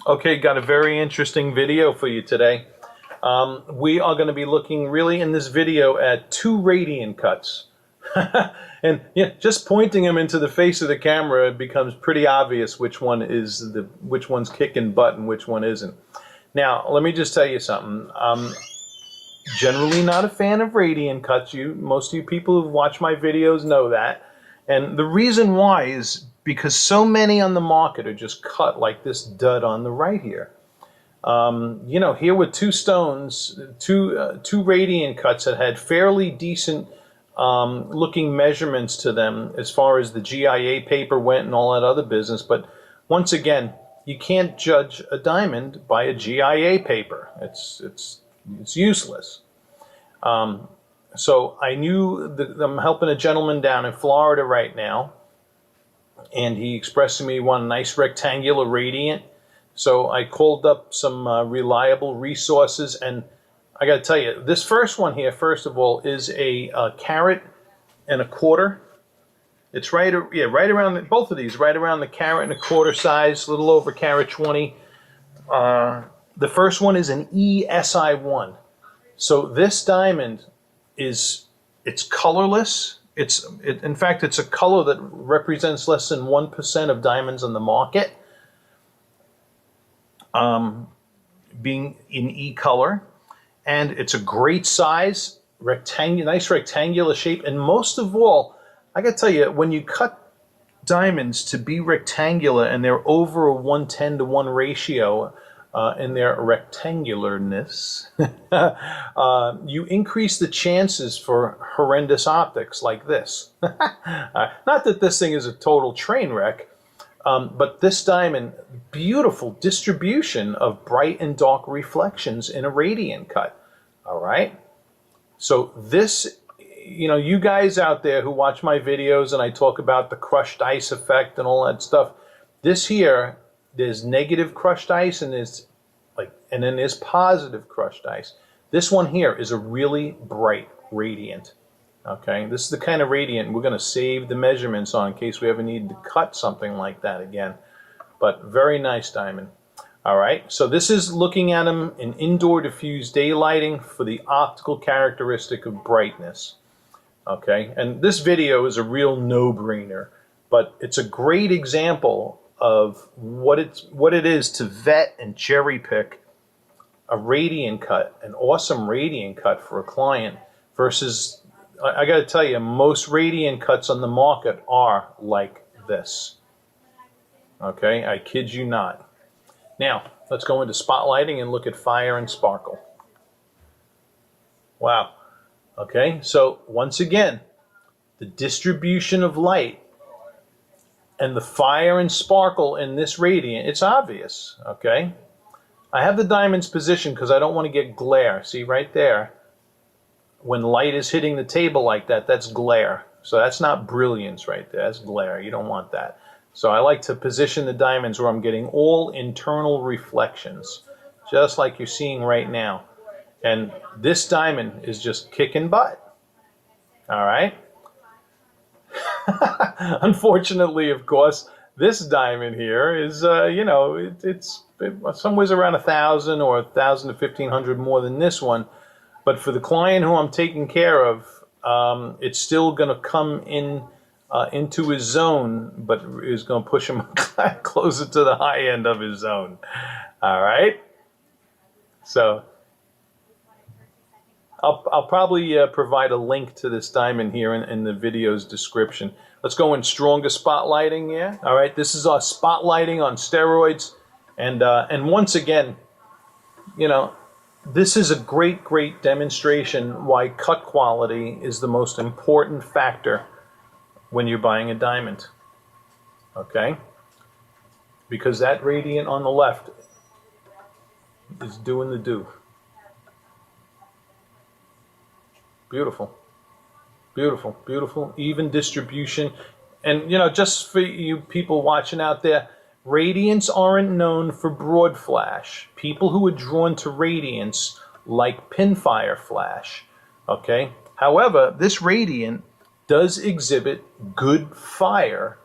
Okay, got a very interesting video for you today. We are going to be looking really in this video at two radiant cuts. And yeah, just pointing them into the face of the camera, it becomes pretty obvious which which one's kicking butt and which one isn't. Now, let me just tell you something. Generally not a fan of radiant cuts. Most of you people who've watched my videos know that. And the reason why is because so many on the market are just cut like this dud on the right here. Here with two stones, two radiant cuts that had fairly decent looking measurements to them as far as the GIA paper went and all that other business. But once again, you can't judge a diamond by a GIA paper. It's useless. So I knew that I'm helping a gentleman down in Florida right now, and he expressed to me he wanted a nice rectangular radiant. So I called up some reliable resources, and I got to tell you, this first one here, first of all, is a carat and a quarter. It's right around both of these, right around the carat and a quarter size, a little over carat 20. The first one is an ESI1. So this diamond it's colorless. In fact, it's a color that represents less than 1% of diamonds on the market, being in E color. And it's a great size, nice rectangular shape. And most of all, I gotta tell you, when you cut diamonds to be rectangular and they're over a 1:10 to 1 ratio, in their rectangularness, you increase the chances for horrendous optics like this. Not that this thing is a total train wreck, but this diamond, beautiful distribution of bright and dark reflections in a radiant cut. All right? So this, you guys out there who watch my videos and I talk about the crushed ice effect and all that stuff, this here, there's negative crushed ice and then there's positive crushed ice. This one here is a really bright radiant. Okay, this is the kind of radiant we're going to save the measurements on in case we ever need to cut something like that again. But very nice diamond. All right, so this is looking at them in indoor diffused daylighting for the optical characteristic of brightness. Okay, and this video is a real no-brainer, but it's a great example of what it is to vet and cherry pick a radiant cut, an awesome radiant cut for a client versus, I got to tell you, most radiant cuts on the market are like this. Okay, I kid you not. Now, let's go into spotlighting and look at fire and sparkle. Wow. Okay, so once again, the distribution of light and the fire and sparkle in this radiant, it's obvious, okay? I have the diamonds positioned because I don't want to get glare. See right there? When light is hitting the table like that, that's glare. So that's not brilliance right there, that's glare. You don't want that. So I like to position the diamonds where I'm getting all internal reflections, just like you're seeing right now. And this diamond is just kicking butt, all right? Unfortunately, of course, this diamond here is, it's somewhere around 1,000 or 1,000 to 1,500 more than this one. But for the client who I'm taking care of, it's still going to come into his zone, but is going to push him closer to the high end of his zone. All right? So I'll probably provide a link to this diamond here in the video's description. Let's go in stronger spotlighting, yeah? All right, this is our spotlighting on steroids. And once again, this is a great demonstration why cut quality is the most important factor when you're buying a diamond, okay? Because that radiant on the left is doing the do. Beautiful, beautiful, beautiful, even distribution. And, just for you people watching out there, radiants aren't known for broad flash. People who are drawn to radiants like pinfire flash, okay? However, this radiant does exhibit good fire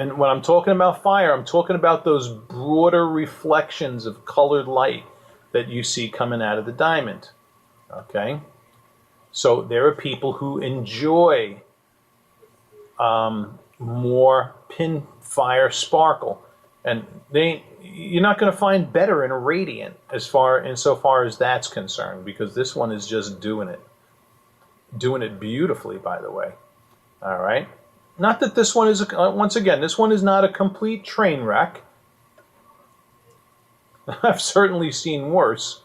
And when I'm talking about fire, I'm talking about those broader reflections of colored light that you see coming out of the diamond. Okay? So there are people who enjoy more pin fire sparkle. And you're not going to find better in a radiant insofar as that's concerned, because this one is just doing it beautifully, by the way. All right. Not that this one is once again, this one is not a complete train wreck. I've certainly seen worse,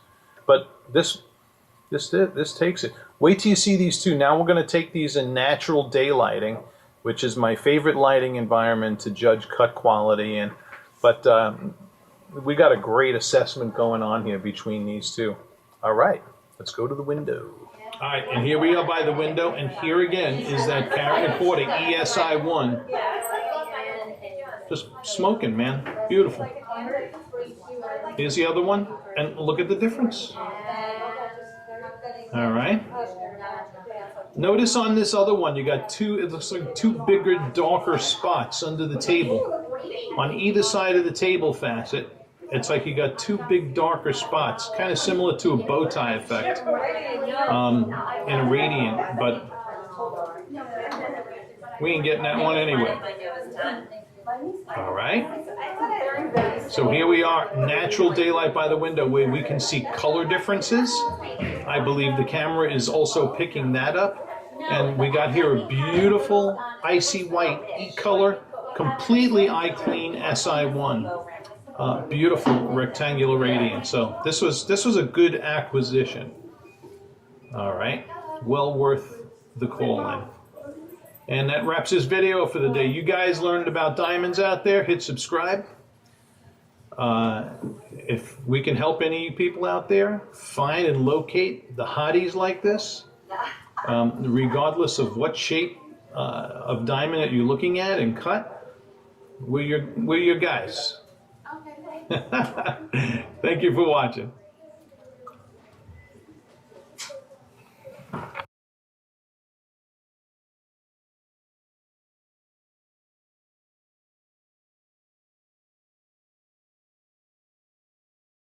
but this takes it. Wait till you see these two. Now we're going to take these in natural daylighting, which is my favorite lighting environment to judge cut quality in. But we got a great assessment going on here between these two. All right, let's go to the window. All right, and here we are by the window, and here again is that Carat and Porter ESI1. Just smoking, man. Beautiful. Here's the other one, and look at the difference. All right. Notice on this other one, you got two, it looks like two bigger, darker spots under the table. On either side of the table facet, it's like you got two big, darker spots, kind of similar to a bow tie effect in a radiant, but we ain't getting that one anyway. All right. So here we are, natural daylight by the window where we can see color differences. I believe the camera is also picking that up. And we got here a beautiful icy white E-color, completely eye clean SI1. Beautiful rectangular radiant. So this was a good acquisition. All right, well worth the call in. And that wraps this video for the day. You guys learned about diamonds out there, hit subscribe. If we can help any people out there find and locate the hotties like this, regardless of what shape of diamond that you're looking at and cut, we're your guys. Thank you for watching.